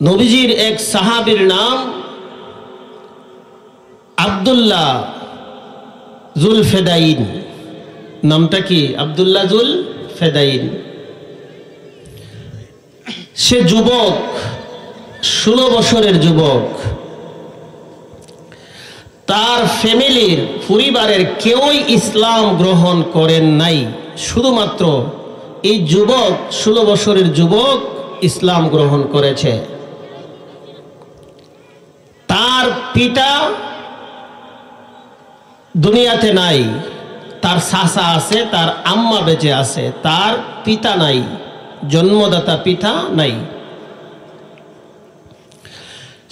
নবীজির এক সাহাবীর নাম আব্দুল্লাহ জুল ফেদাইন। নামটা কি? আব্দুল্লাহ জুল ফেদাইন। সে যুবক, 16 বছরের যুবক। তার ফ্যামিলির, পরিবারের কেউই ইসলাম গ্রহণ করেন নাই। শুধুমাত্র এই যুবক, 16 বছরের যুবক ইসলাম গ্রহণ করেছে। তার পিতা দুনিয়াতে নাই, তার চাচা আছে, তার আম্মা বেঁচে আছে, তার পিতা নাই, জন্মদাতা পিতা নাই।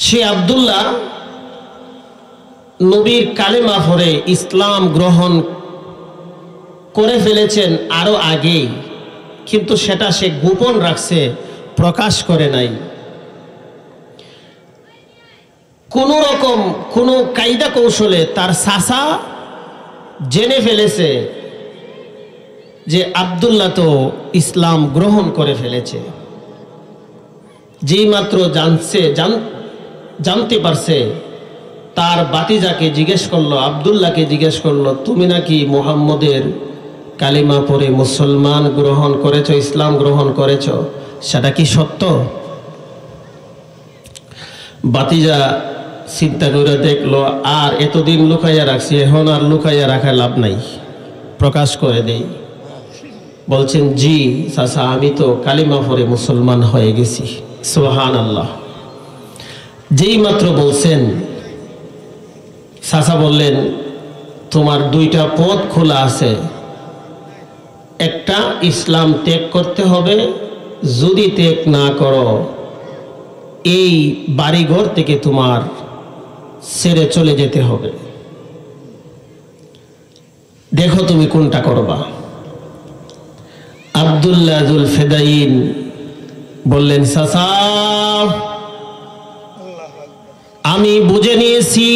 সে আব্দুল্লাহ নবীর কালেমা পড়ে ইসলাম গ্রহণ করে ফেলেছেন আরো আগেই, কিন্তু সেটা সে গোপন রাখছে, প্রকাশ করে নাই। কোন রকম কোন কায়দা কৌশলে তার চাচা জেনে ফেলেছে যে আব্দুল্লাহ তো ইসলাম গ্রহণ করে ফেলেছে। যেই মাত্র জানতে পারছে, তার বাতিজাকে জিজ্ঞেস করলো, আব্দুল্লাহকে জিজ্ঞেস করলো, তুমি নাকি মুহাম্মদের কালিমা পড়ে মুসলমান গ্রহণ করেছো, ইসলাম গ্রহণ করেছো, সেটা কি সত্য? বাতিজা চিন্তা করে দেখলো, আর এতদিন লুকাইয়া রাখছি, এখন আর লুকাইয়া রাখা লাভ নাই, প্রকাশ করে দেই। বলছেন, জি চাচা, আমি তো কালিমা পড়ে মুসলমান হয়ে গেছি। সুবহানাল্লাহ। যেই মাত্র বলছেন, চাচা বললেন, তোমার 2টা পথ খোলা আছে। একটা, ইসলাম ত্যাগ করতে হবে, যদি ত্যাগ না করো এই বাড়িঘর থেকে তোমার ছেড়ে চলে যেতে হবে। দেখো তুমি কোনটা করবা। আব্দুল্লাহ জুল ফেদাইন বললেন, চাচা আমি বুঝে নিয়েছি,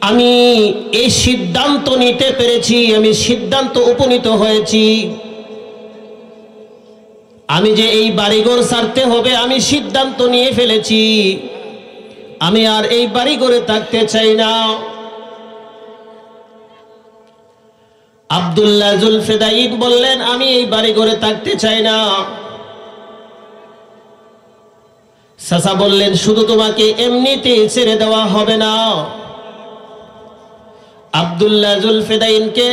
আমি এই সিদ্ধান্ত নিতে পেরেছি, আমি সিদ্ধান্ত উপনীত হয়েছি, আমি যে এই বাড়িঘর ছাড়তে হবে আমি সিদ্ধান্ত নিয়ে ফেলেছি, আমি আর এই বাড়িঘরে থাকতে চাই না। আব্দুল্লাহ জুল ফেদাইন বললেন, আমি এই বাড়িঘরে থাকতে চাই না। চাচা বললেন, শুধু তোমাকে এমনিতেই ছেড়ে দেওয়া হবে না। আব্দুল্লাহ জুল ফেদাইনকে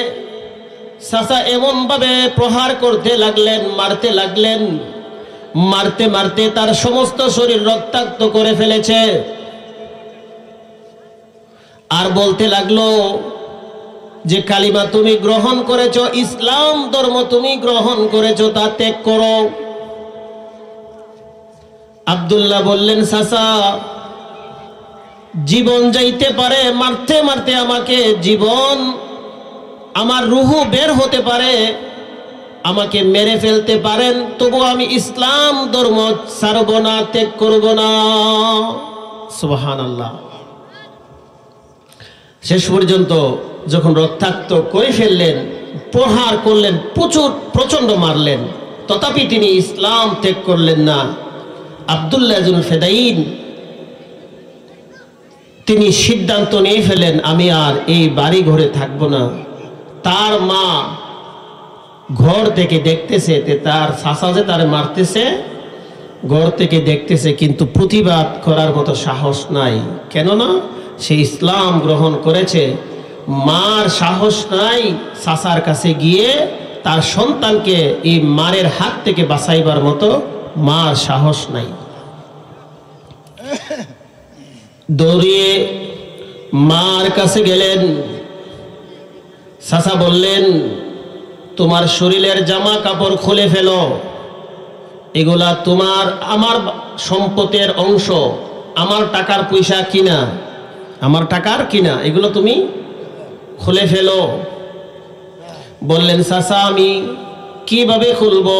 চাচা এমন ভাবে প্রহার করতে লাগলেন, মারতে লাগলেন, মারতে মারতে তার সমস্ত শরীর রক্তাক্ত করে ফেলেছে। আর বলতে লাগলো যে কালিমা তুমি গ্রহণ করেছো, ইসলাম ধর্ম তুমি গ্রহণ করেছো, তা ত্যাগ করো। আব্দুল্লাহ বললেন, চাচা জীবন যাইতে পারে, মারতে মারতে আমাকে জীবন, আমার রুহু বের হতে পারে, আমাকে মেরে ফেলতে পারেন, তবু আমি ইসলাম ধর্ম ছাড়ব না, ত্যাগ করব না। সুবহানাল্লাহ। শেষ পর্যন্ত যখন রক্তাক্ত করে ফেললেন, প্রহার করলেন, প্রচন্ড মারলেন, তথাপি তিনি ইসলাম ত্যাগ করলেন না। আব্দুল্লাহ জুল ফেদাইন তিনি সিদ্ধান্ত নিয়ে ফেলেন, আমি আর এই বাড়ি ঘরে থাকবো না। তার মা ঘর থেকে দেখতেছে, তার চাচা যে তার মারতেছে, ঘর থেকে দেখতেছে, কিন্তু প্রতিবাদ করার মতো সাহস নাই। কেননা সে ইসলাম গ্রহণ করেছে। মার সাহস নাই চাচার কাছে গিয়ে তার সন্তানকে এই মারের হাত থেকে বাঁচাইবার মতো, মার সাহস নাই। দৌড়িয়ে মার কাছে গেলেন। চাচা বললেন, তোমার শরীরের জামা কাপড় খুলে ফেলো, এগুলা তোমার, আমার সম্পদের অংশ, আমার টাকার পয়সা কিনা, আমার টাকার কিনা, এগুলো তুমি খুলে ফেলো। বললেন, চাচা আমি কিভাবে খুলবো?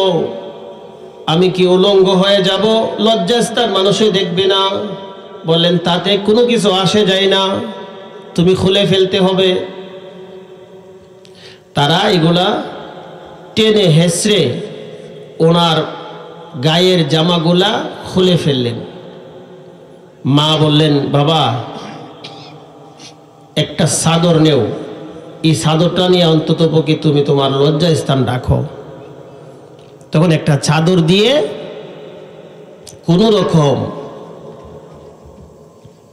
আমি কি উলঙ্গ হয়ে যাব? লজ্জাস্থান মানুষে দেখবে না। বললেন, তাতে কোনো কিছু আসে যায় না, তুমি খুলে ফেলতে হবে। তারা এগুলা টেনে হেসড়ে ওনার গায়ের জামাগুলা খুলে ফেললেন। মা বললেন, বাবা একটা চাদর নেও, এই চাদরটা নিয়ে অন্তত পক্ষে তুমি তোমার লজ্জা স্থান রাখো। তখন একটা চাদর দিয়ে কোনো রকম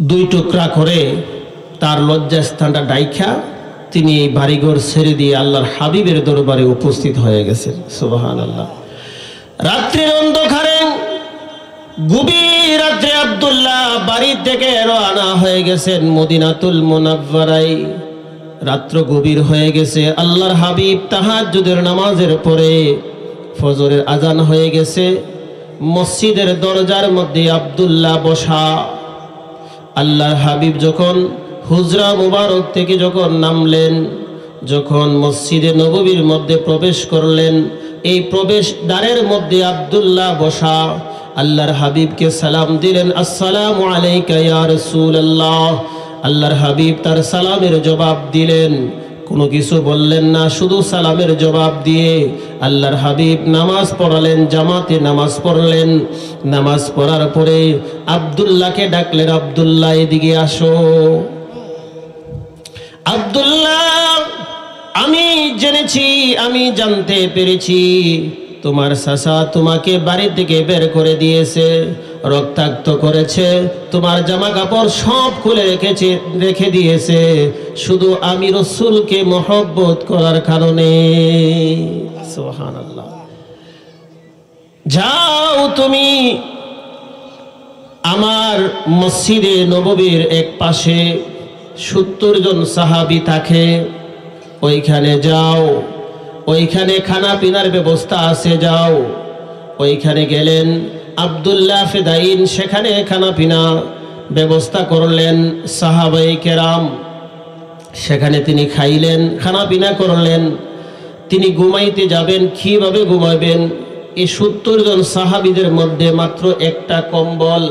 2 টুকরা করে তার লজ্জা স্থানটা ডাইখা তিনি এই বাড়িঘর ছেড়ে দিয়ে আল্লাহর হাবিবের দরবারে উপস্থিত হয়ে গেছেন। সুবহানাল্লাহ। রাত্রির অন্ধকারে গভীর রাত্রে আব্দুল্লাহ বাড়ি থেকে রওনা হয়ে গেছেন মদিনাতুল মুনাওয়ারায়। রাত্র গভীর হয়ে গেছে, আল্লাহর হাবিব তাহাজ্জুদের নামাজের পরে ফজরের আজান হয়ে গেছে। মসজিদের দরজার মধ্যে আব্দুল্লাহ বসা। আল্লাহর হাবিব যখন হুজরা মুবারক থেকে যখন নামলেন, যখন মসজিদে নববীর মধ্যে প্রবেশ করলেন, এই প্রবেশ দ্বারের মধ্যে আব্দুল্লাহ বসা। আল্লাহর হাবিবকে সালাম দিলেন, আসসালামু আলাইকা ইয়া রাসূলুল্লাহ। আল্লাহর হাবিব তার সালামের জবাব দিলেন, কোনো কিছু বললেন না, শুধু সালামের জবাব দিয়ে আল্লাহর হাবিব নামাজ পড়ালেন, জামাতে নামাজ পড়লেন। নামাজ পড়ার পরে আব্দুল্লাহকে ডাকলেন, আব্দুল্লাহ এদিকে আসো। আব্দুল্লাহ, আমি জেনেছি, আমি জানতে পেরেছি তোমার চাচা তোমাকে বাড়ি থেকে বের করে দিয়েছে, রক্তাক্ত করেছে, তোমার জামা কাপড় সব খুলে রেখে দিয়েছে, শুধু আমি রাসূলকে মহব্বত করার কারণে। সুবহানাল্লাহ। যাও তুমি আমার মসজিদে নববীর এক পাশে 70 জন সাহাবী থাকে, ওইখানে যাও, ওইখানে খানা পিনার ব্যবস্থা আছে, যাও। ওইখানে গেলেন আব্দুল্লাহ ফেদাইন, সেখানে খানা পিনা ব্যবস্থা করলেন। সাহাবায়ে কেরাম সেখানে তিনি খাইলেন, খানা পিনা করলেন। তিনি ঘুমাইতে যাবেন, কিভাবে ঘুমাবেন? এই 70 জন সাহাবীদের মধ্যে মাত্র একটা কম্বল,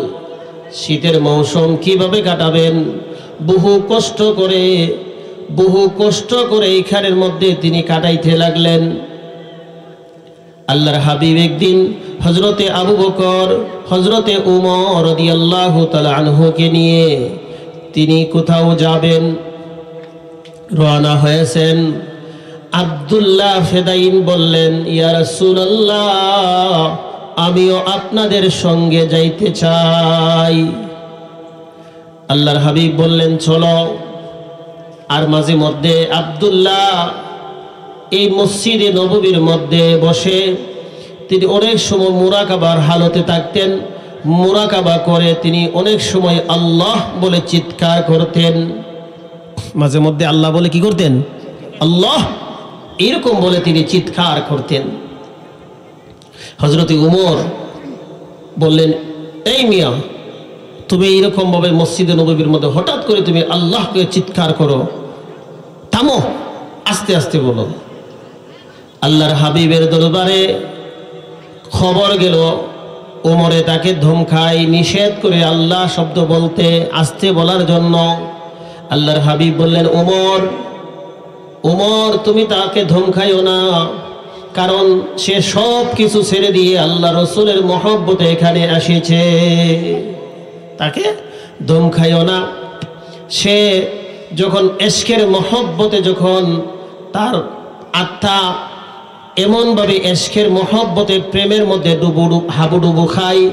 শীতের মৌসুম কিভাবে কাটাবেন? বহু কষ্ট করে এইখানের মধ্যে তিনি কাটাইতে লাগলেন। আল্লাহর হাবিব একদিন হযরতে আবু বকর, হযরতে উমর রাদিয়াল্লাহু তাআলা আনহুকে নিয়ে তিনি কোথাও যাবেন, রওনা হয়েছেন। আব্দুল্লাহ ফেদাইন বললেন, ইয়া রাসূলুল্লাহ, আমিও আপনাদের সঙ্গে যাইতে চাই। আল্লাহর হাবিব বললেন, চলো। আর মাঝে মধ্যে আব্দুল্লাহ এই মসজিদে নববীর মধ্যে বসে তিনি অনেক সময় মুরাকাবার হালতে থাকতেন। মুরাকাবা করে তিনি অনেক সময় আল্লাহ বলে চিৎকার করতেন। মাঝে মধ্যে আল্লাহ বলে কি করতেন? আল্লাহ এরকম বলে তিনি চিৎকার করতেন। হযরত উমর বললেন, এই মিয়া, তুমি এইরকম ভাবে মসজিদে নববীর মধ্যে হঠাৎ করে তুমি আল্লাহকে চিৎকার করো, থামো, আস্তে আস্তে বলো। আল্লাহর হাবিবের দরবারে খবর গেল, ওমরে তাকে ধমকায়, নিষেধ করে আল্লাহ শব্দ বলতে, আস্তে বলার জন্য। আল্লাহর হাবিব বললেন, ওমর তুমি তাকে ধমকাইও না, কারণ সে সব কিছু ছেড়ে দিয়ে আল্লাহ রসুলের মহব্বতে এখানে এসেছে, তাকে ধমকাইও না। সে যখন এশকের মহব্বতে, যখন তার আত্মা এমনভাবে এশকের মহব্বতে প্রেমের মধ্যে হাবুডুবু খায়,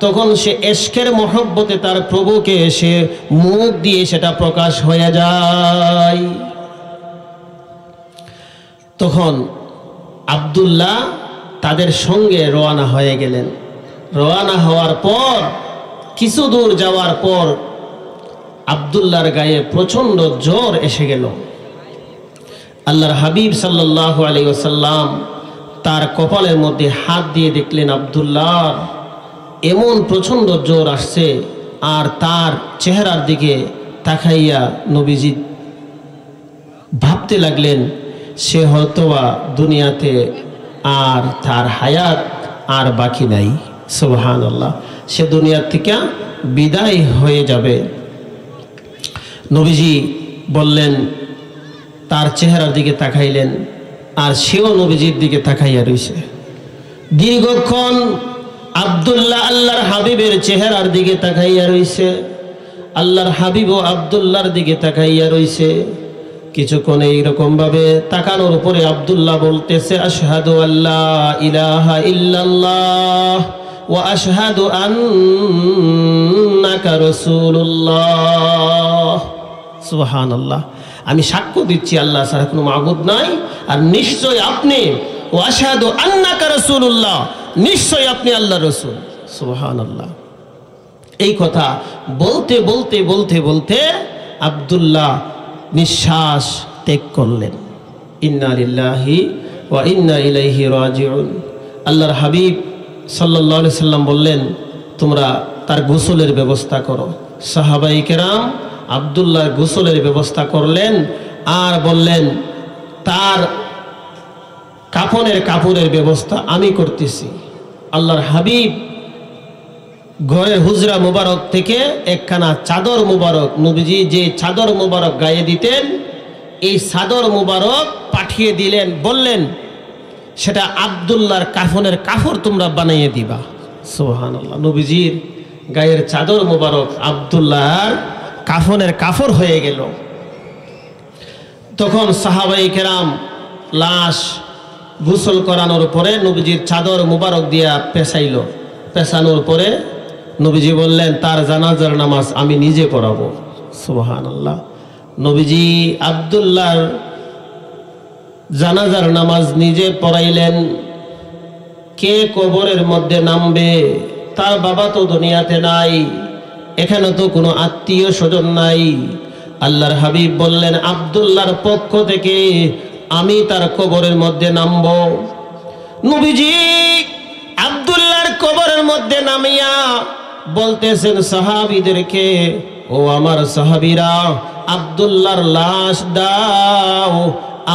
তখন সে এশকের মহব্বতে তার প্রভুকে সে মুখ দিয়ে সেটা প্রকাশ হয়ে যায়। তখন আব্দুল্লাহ তাদের সঙ্গে রওনা হয়ে গেলেন। রওনা হওয়ার পর কিছু দূর যাওয়ার পর আব্দুল্লাহর গায়ে প্রচণ্ড জ্বর এসে গেল। আল্লাহর হাবিব সাল্লাল্লাহু আলাইহি ওয়াসাল্লাম তার কপালের মধ্যে হাত দিয়ে দেখলেন আব্দুল্লাহ এমন প্রচণ্ড জ্বর আসছে, আর তার চেহারার দিকে তাকাইয়া নবীজি ভাবতে লাগলেন সে হয়তোবা দুনিয়াতে আর তার হায়াত আর বাকি নাই। সুবহানাল্লাহ, সে দুনিয়ার থেকে বিদায় হয়ে যাবে। নবীজি বললেন, তার চেহারার দিকে তাকাইলেন, আর সেও নবীজির দিকে তাকাইয়া রইছে। দীর্ঘক্ষণ আব্দুল্লাহ আল্লাহর হাবিবের চেহারার দিকে তাকাইয়া রইছে। আল্লাহর হাবিবও আব্দুল্লাহর দিকে তাকাইয়া রইছে। কিছুক্ষণ এইরকম ভাবে তাকানোর উপরে আব্দুল্লাহ বলতেছে, আশহাদু আল্লা ইলাহা ইল্লাল্লাহ ওয়া আশহাদু আন্নাকা রাসূলুল্লাহ। সুবহানাল্লাহ, আমি সাক্ষ্য দিচ্ছি আল্লাহ ছাড়া কোনো মাবুদ নাই, আর নিশ্চয় আপনি, ওয়া আশহাদু আন্নাকা রাসূলুল্লাহ, নিশ্চয় আপনি আল্লাহর রাসূল। সুবহানাল্লাহ। এই কথা বলতে বলতে বলতে বলতে আব্দুল্লাহ নিঃশ্বাস ত্যাগ করলেন। ইন্না লিল্লাহি ওয়া ইন্না ইলাইহি রাজিউন। আল্লাহর হাবিব সাল্লাল্লাহু আলাইহি সাল্লাম বললেন, তোমরা তার গোসলের ব্যবস্থা করো। সাহাবায়ে কেরাম আব্দুল্লাহর গোসলের ব্যবস্থা করলেন, আর বললেন তার কাপড়ের ব্যবস্থা আমি করতেছি। আল্লাহর হাবিব ঘরের হুজরা মুবারক থেকে একখানা চাদর মুবারক, নবীজি যে চাদর মুবারক গায়ে দিতেন, এই চাদর মুবারক পাঠিয়ে দিলেন, বললেন সেটা আব্দুল্লাহর কাফনের তোমরা বানিয়ে দিবা। সুবহানাল্লাহ। নবীজির গায়ের চাদর মুবারক আব্দুল্লাহর কাফন হয়ে গেল। তখন সাহাবায়ে কেরাম লাশ গোসল করানোর পরে নবীজির চাদর মুবারক দিয়া পেছানোর পরে নবীজি বললেন, তার জানাজার নামাজ আমি নিজে পড়াবো। সুবহানাল্লাহ। নবীজি আব্দুল্লাহর জানাজার নামাজ নিজে পড়াইলেন। কে কবরের মধ্যে নামবে? তার বাবা তো দুনিয়াতে নাই, এখানে তো কোনো আত্মীয় স্বজন নাই। আল্লাহর হাবিব বললেন, আব্দুল্লাহর পক্ষ থেকে আমি তার কবরের মধ্যে নামব। নবীজি আব্দুল্লাহর কবরের মধ্যে নামিয়া বলতেছেন সাহাবীদেরকে, ও আমার সাহাবীরা, আব্দুল্লাহর লাশ দাও,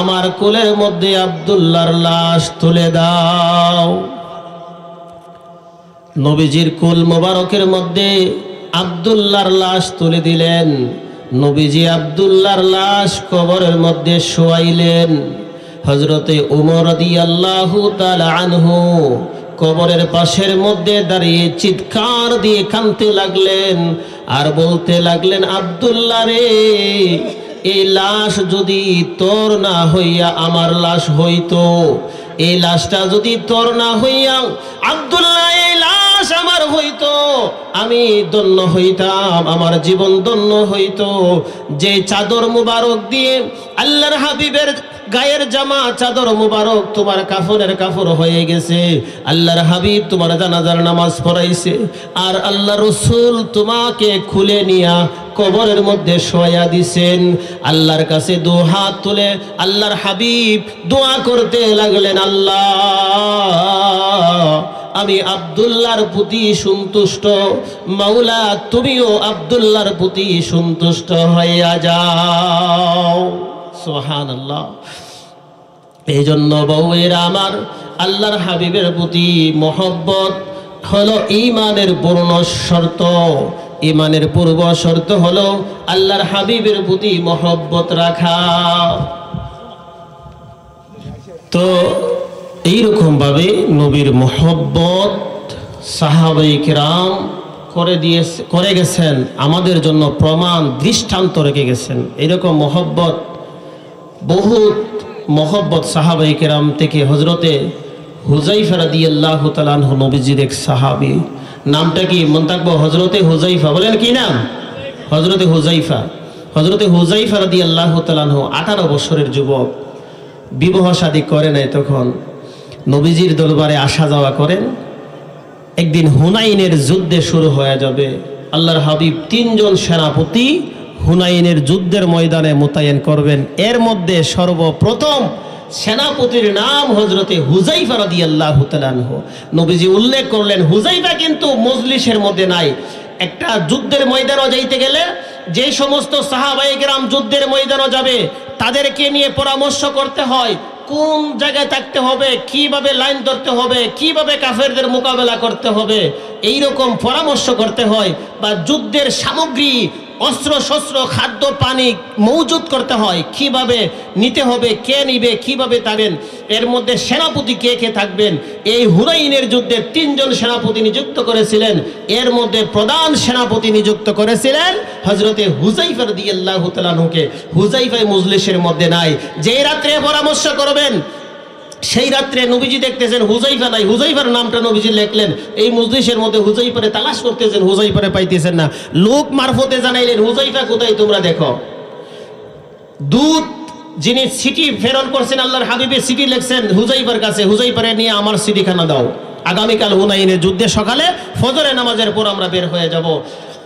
আমার কোলের মধ্যে আব্দুল্লাহর লাশ তুলে দাও। নবীজির কুল মোবারকের মধ্যে আব্দুল্লাহর লাশ তুলে দিলেন। নবীজি আব্দুল্লাহর লাশ কবরের মধ্যে শোয়াইলেন। হযরতে ওমর রাদিয়াল্লাহু তাআলা আনহু কবরের পাশের মধ্যে দাঁড়িয়ে চিৎকার দিয়ে কাঁদতে লাগলেন, আর বলতে লাগলেন, আব্দুল্লাহ রে, এই লাশ যদি তোর না হইয়া আমার লাশ হইতো, এই লাশটা যদি তোর না হইয়া আব্দুল্লাহ এই লাশ আমার হইতো, আমি ধন্য হইতাম, আমার জীবন ধন্য হইতো। যে চাদর মুবারক দিয়ে আল্লাহর হাবিবের গায়ের জামা চাদর মুবারক তোমার কাফন হয়ে গেছে, আল্লাহর হাবিব তোমার জানাজার নামাজ পড়াইছে, আর আল্লাহ রসুল তোমাকে খুলে নিয়া কবরের মধ্যে শোয়া দিছেন। আল্লাহর কাছে দু হাত তুলে আল্লাহর হাবিব দোয়া করতে লাগলেন, আল্লাহ আমি আব্দুল্লাহর প্রতি সন্তুষ্ট, মাওলা তুমিও আব্দুল্লাহর প্রতি সন্তুষ্ট হইয়া যাও। সুবহানাল্লাহ। এই জন্য বউয়েরা আমার, আল্লাহর হাবিবের প্রতি মহব্বত হলো ঈমানের পূর্ণ শর্ত। ঈমানের পূর্ব শর্ত হলো আল্লাহর হাবিবের প্রতি মহব্বত রাখা। তো এইরকম ভাবে নবীর মহব্বত সাহাবায়ে কেরাম করে গেছেন, আমাদের জন্য প্রমাণ দৃষ্টান্ত রেখে গেছেন। এরকম মহব্বত, বহুত মহব্বত সাহাবায়ে কেরাম থেকে। হযরতে হুযায়ফা রাদিয়াল্লাহু তাআলা আনহু নবীজির এক সাহাবী, নামটা কি মনে থাকবো? হযরতে হুযায়ফা। বলেন কি নাম? হযরতে হুযায়ফা। হযরতে হুযায়ফা রাদিয়াল্লাহু তাআলা আনহু 18 বছরের যুবক, বিবাহ শাদী করে নাই, তখন নবীজির দরবারে আসা যাওয়া করেন। একদিন হুনাইনের যুদ্ধে শুরু হয়ে যাবে। আল্লাহর হাবিব 3 জন সেনাপতি হুনাইনের যুদ্ধের ময়দানে মোতায়েন করবেন। এর মধ্যে সর্বপ্রথম সেনাপতির নাম হযরতে হুযায়ফা রাদিয়াল্লাহু তাআলা আনহু। নবীজি উল্লেখ করলেন, হুযায়ফা কিন্তু মজলিসের মধ্যে নাই। একটা যুদ্ধের ময়দানে যাইতে গেলে যে সমস্ত সাহাবায়ে কেরাম যুদ্ধের ময়দানে যাবে, তাদেরকে নিয়ে পরামর্শ করতে হয়, কোন জায়গায় থাকতে হবে, কিভাবে লাইন ধরতে হবে, কিভাবে কাফেরদের মোকাবেলা করতে হবে, এই রকম পরামর্শ করতে হয়। বা যুদ্ধের সামগ্রী অস্ত্র শস্ত্র খাদ্য পানি মজুত করতে হয়, কিভাবে নিতে হবে, কে নিবে, কিভাবে থাকবেন, এর মধ্যে সেনাপতি কে কে থাকবেন। এই হুনাইনের যুদ্ধে 3 জন সেনাপতি নিযুক্ত করেছিলেন। এর মধ্যে প্রধান সেনাপতি নিযুক্ত করেছিলেন হযরতে হুযায়ফা রাদিয়াল্লাহু তাআলা আনহুকে। হুযায়ফা মজলিসের মধ্যে নাই। যেই রাত্রে পরামর্শ করবেন সেই রাত্রে নবীজি দেখতেছেন হুযায়ফা নাই, হুযায়ফার নামটা নবীজি লিখলেন। এই মজলিসের মধ্যে হুযায়ফারে তালাশ করতেছেন, হুযায়ফারে পাইতেছেন না। লোক মারফতে জানাইলেন, হুযায়ফা কোথায় তোমরা দেখো। দূত যিনি চিঠি প্রেরণ করছেন, আল্লাহর হাবিবের চিঠি লিখছেন হুযায়ফার কাছে, হুযায়ফারে নিয়ে আমার চিঠিখানা দাও, আগামীকাল হুনাইনের যুদ্ধে সকালে ফজরের নামাজের পর আমরা বের হয়ে যাব।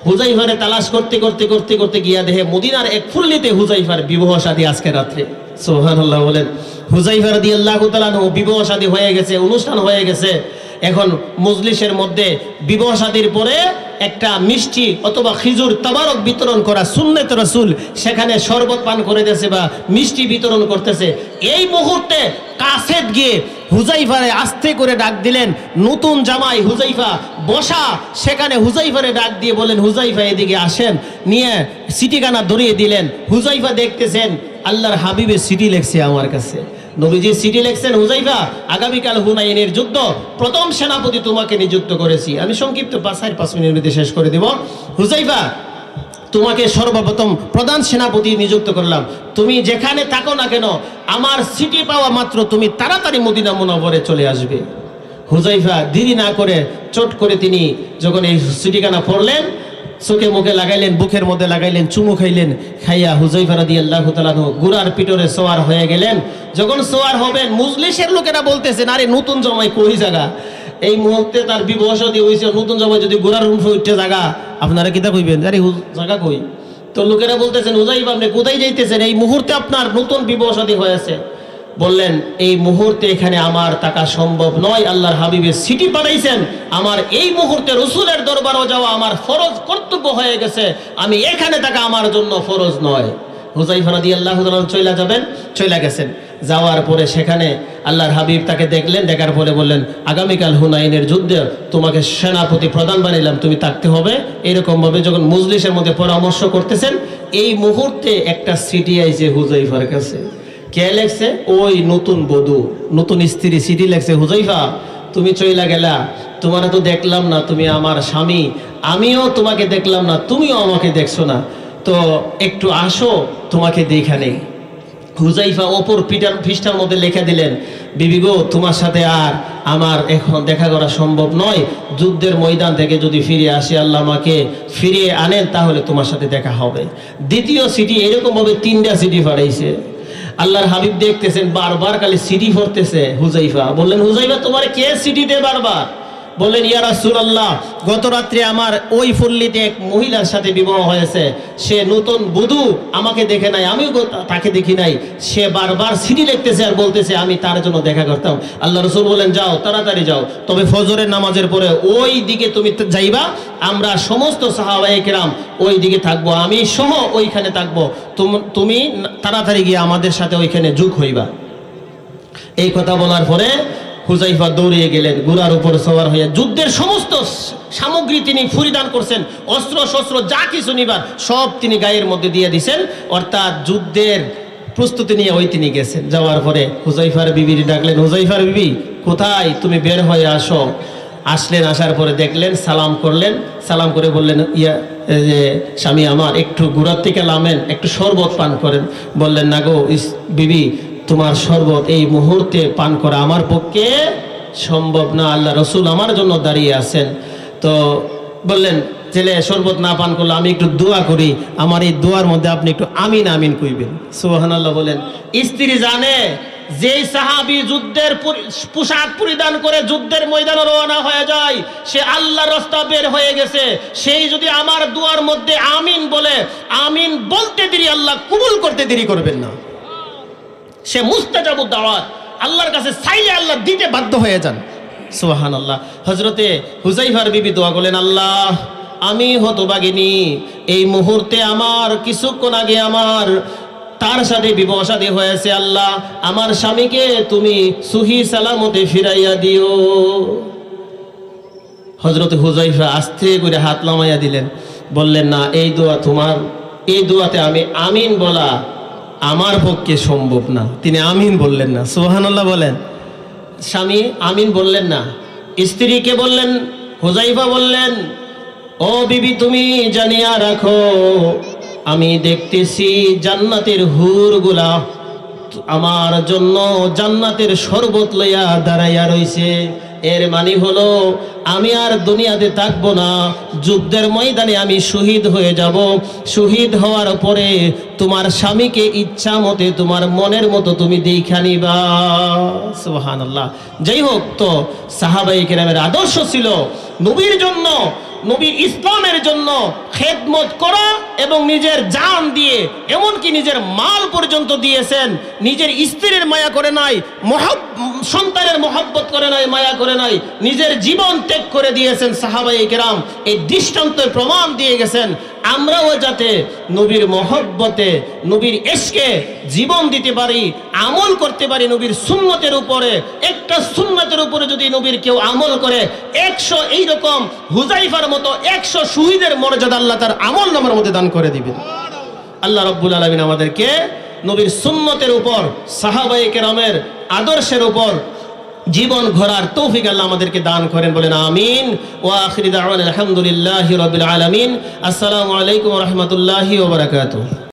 হুযায়ফারে তালাশ করতে করতে করতে করতে গিয়া দেখে মদিনার এক ফুল্লিতে হুযায়ফার বিবাহ শাদী আজকে রাত্রে। সুবহানাল্লাহ বলেন। হুযায়ফা রাদিয়াল্লাহু তাআলা আনহু বিবাহ শাদী হয়ে গেছে, অনুষ্ঠান হয়ে গেছে। এখন মজলিসের মধ্যে বিবাহ শাদীর পরে একটা মিষ্টি অথবা খিজুর তাবারক বিতরণ করা সুন্নত রাসূল, সেখানে শরবত পান করে দিয়েছে বা মিষ্টি বিতরণ করতেছে। এই মুহূর্তে কাছেত গিয়ে হুযায়ফারে আস্তে করে ডাক দিলেন, নতুন জামাই হুযায়ফা বসা, সেখানে হুযায়ফারে ডাক দিয়ে বলেন, হুযায়ফা এদিকে আসেন, নিয়ে চিঠিখানা ধরিয়ে দিলেন। হুযায়ফা দেখতেছেন আল্লাহর হাবিবের চিঠি লেখছে আমার কাছে। নবীজি চিঠি লিখছেন, হুযায়ফা আগামীকাল হুনাইনের যুদ্ধ প্রথম সেনাপতি তোমাকে নিযুক্ত করেছি। আমি সংক্ষিপ্ত 5 মিনিটের মধ্যে শেষ করে দেব। হুযায়ফা তোমাকে সর্বপ্রথম প্রধান সেনাপতি নিযুক্ত করলাম। তুমি যেখানে থাকো না কেন, আমার চিঠি পাওয়া মাত্র তুমি তাড়াতাড়ি মদিনা মুনাওয়ারায় চলে আসবে। হুযায়ফা দেরি না করে চট করে তিনি যখন এই চিঠিখানা পড়লেন, চোখে মুখে লাগাইলেন, বুকের মধ্যে লাগাইলেন, চুমু খাইলেন। খাইয়া হুযায়ফা রাদিয়াল্লাহু তাআলা আনহু ঘোড়ার পিঠরে সওয়ার হয়ে গেলেন। যখন সওয়ার হবেন, মুজলিসের লোকেরা বলতেছেন, আরে নতুন জামাই কই জায়গা, এই মুহূর্তে তার বিবাহ শাদী হয়েছে, নতুন জামাই যদি ঘোড়ার উঠে উঠতে জায়গা, আপনারা কিতা কইবেন, আরে জায়গা কই। তো লোকেরা বলতেছেন, হুযায়ফা আপনি কোথায় যাইতেছেন, এই মুহূর্তে আপনার নতুন বিবাহ শাদী হয়েছে। বললেন, এই মুহূর্তে এখানে আমার থাকা সম্ভব নয়, আল্লাহর হাবিবের চিঠি পাঠাইছেন, আমার এই মুহূর্তে রাসূলের দরবারও যাওয়া আমার ফরজ কর্তব্য হয়ে গেছে, আমি এখানে থাকা আমার জন্য ফরজ নয়। হুযায়ফা রাদিয়াল্লাহু তাআলা চলে যাবেন, চলে গেছেন। যাওয়ার পরে সেখানে আল্লাহর হাবিব তাকে দেখলেন, দেখার পরে বললেন, আগামীকাল হুনাইনের যুদ্ধে তোমাকে সেনাপতি প্রধান বানাইলাম, তুমি থাকতে হবে। এরকমভাবে যখন মজলিসের মধ্যে পরামর্শ করতেছেন, এই মুহূর্তে একটা চিঠি আইছে হুযায়ফার কাছে। কে লেখছে? ওই নতুন বধূ, নতুন স্ত্রী চিঠি লেখছে, হুযায়ফা তুমি চইলা গেলা, তোমার তো দেখলাম না, তুমি আমার স্বামী, আমিও তোমাকে দেখলাম না, তুমিও আমাকে দেখছো না, তো একটু আসো, তোমাকে দেখা নেই। হুযায়ফা অপর পৃষ্ঠার মধ্যে লিখে দিলেন, বিবি গো, তোমার সাথে আর আমার এখন দেখা করা সম্ভব নয়, যুদ্ধের ময়দান থেকে যদি ফিরে আসি, আল্লাহ আমাকে ফিরিয়ে আনেন, তাহলে তোমার সাথে দেখা হবে। দ্বিতীয় চিঠি এরকমভাবে 3টা চিঠি পাঠাইছে। আল্লাহর হাবিব দেখতেছেন বারবার খালি চিঠি পড়তেছে। হুযায়ফা বললেন, হুযায়ফা তোমার কে চিঠি দে বারবার? বললেন, ইয়া রাসূলুল্লাহ, গত রাত্রে আমার ওই ফুল্লিতে এক মহিলার সাথে বিবাহ হয়েছে, সে নতুন বধূ, আমাকে দেখে নাই, আমিও তাকে দেখি নাই, সে বারবার চিঠি লিখতেছে আর বলতেছে আমি তার জন্য দেখা করতাম। আল্লাহ রাসূল বলেন, যাও, তাড়াতাড়ি যাও, তবে ফজরের নামাজের পরে ওই দিকে তুমি যাইবা, আমরা সমস্ত সাহাবায়ে কেরাম ওই দিকে থাকবো, আমি সহ ওইখানে থাকবো, তুমি তাড়াতাড়ি গিয়ে আমাদের সাথে ওইখানে যোগ হইবা। এই কথা বলার পরে হুযায়ফা দৌড়িয়ে গেলেন, ঘোড়ার উপর সওয়ার হয়ে যুদ্ধের সমস্ত সামগ্রী তিনি পরিধান করছেন, অস্ত্র শস্ত্র যা কিছু নিবার সব তিনি গায়ের মধ্যে দিয়ে দিয়েছেন, অর্থাৎ যুদ্ধের প্রস্তুতি নিয়ে ওই তিনি গেছেন। যাওয়ার পরে হুযায়ফার বিবির ডাকলেন, হুযায়ফার বিবি কোথায়, তুমি বের হয়ে আসো। আসলেন, আসার পরে দেখলেন, সালাম করলেন, সালাম করে বললেন, ইয়া যে স্বামী আমার, একটু ঘোড়ার থেকে নামেন, একটু শরবত পান করেন। বললেন, না গো বিবি, তোমার শরবত এই মুহূর্তে পান করা আমার পক্ষে সম্ভব না, আল্লাহ রাসূল আমার জন্য দাঁড়িয়ে আছেন। তো বললেন, ছেলে শরবত না পান করলে আমি একটু দোয়া করি, আমার এই দোয়ার মধ্যে আপনি একটু আমিন আমিন কইবেন। সুবহানাল্লাহ বলেন। স্ত্রী জানে যেই সাহাবী যুদ্ধের পোশাক পরিধান করে যুদ্ধের ময়দানে রওনা হয়ে যায়, সে আল্লাহর রাস্তা বের হয়ে গেছে, সেই যদি আমার দোয়ার মধ্যে আমিন বলে, আমিন বলতে দেরি আল্লাহ কবুল করতে দেরি করবেন না। সে মুস্তাজাবুদ দাওয়াত, আল্লাহর কাছে চাইলে আল্লাহ দিতে বাধ্য হয়ে যান। সুবহানাল্লাহ। হযরতে হুযায়ফার বিবি দোয়া করলেন, আল্লাহ আমি হতভাগিনী, এই মুহূর্তে আমার কিছুক্ষণ আগে আমার তার সাথে বিবাহ শাদী হয়েছে, আল্লাহ আমার স্বামীকে তুমি সহি সালামতে ফিরাইয়া দিও। হযরতে হুযায়ফা আস্তে করে হাত নামাইয়া দিলেন, বললেন না, এই দোয়া তোমার, এই দোয়াতে আমি আমিন বলা আমার পক্ষে সম্ভব না। তিনি আমিন বললেন না। সুবহানাল্লাহ বলেন। স্বামী আমিন বললেন না, স্ত্রীকে বললেন, হুযাইফা বললেন, ও বিবি তুমি জানিয়া রাখো, আমি দেখতেছি জান্নাতের হুরগুলা আমার জন্য জান্নাতের শরবত লইয়া দাঁড়াইয়া রইছে। এর মানে হলো আমি আর দুনিয়াতে থাকবো না, যুদ্ধের ময়দানে আমি শহীদ হয়ে যাব। শহীদ হওয়ার পরে তোমার স্বামীকে ইচ্ছা মতে তোমার মনের মতো তুমি দেখা নিবা। সুবহানাল্লাহ। যাই হোক, তো সাহাবায়ে কেরামের আদর্শ ছিল নবীর জন্য, নবীর ইসলামের জন্য খেদমত করা এবং নিজের জান দিয়ে, এমনকি নিজের মাল পর্যন্ত দিয়েছেন। নিজের স্ত্রীর মায়া করে নাই, সন্তানের মহব্বত করে নাই, মায়া করে নাই, নিজের জীবন ত্যাগ করে দিয়েছেন সাহাবায়ে কেরাম। এই দৃষ্টান্তের প্রমাণ দিয়ে গেছেন আমরাও যাতে নবীর মহব্বতে, নবীর ইশকে জীবন দিতে পারি, আমল করতে পারি নবীর সুন্নতের উপরে। একটা সুন্নতের উপরে যদি নবীর কেউ আমল করে 100 এইরকম হুযাইফার মতো 100 শহীদের মর্যাদা আল্লাহ তার আমল নামের মধ্যে দান করে দিবেন। আল্লাহ রাব্বুল আলামিন আমাদেরকে নবীর সুন্নতের উপর, সাহাবায়ে কেরামের আদর্শের উপর জীবন গড়ার তৌফিক আল্লাহ আমাদেরকে দান করেন, বলেন আমিন। ওয়া আখিরু দাওয়ানা আলহামদুলিল্লাহি রাব্বিল আলামিন। আসসালামু আলাইকুম ওয়া রাহমাতুল্লাহি ওয়া বারাকাতুহু।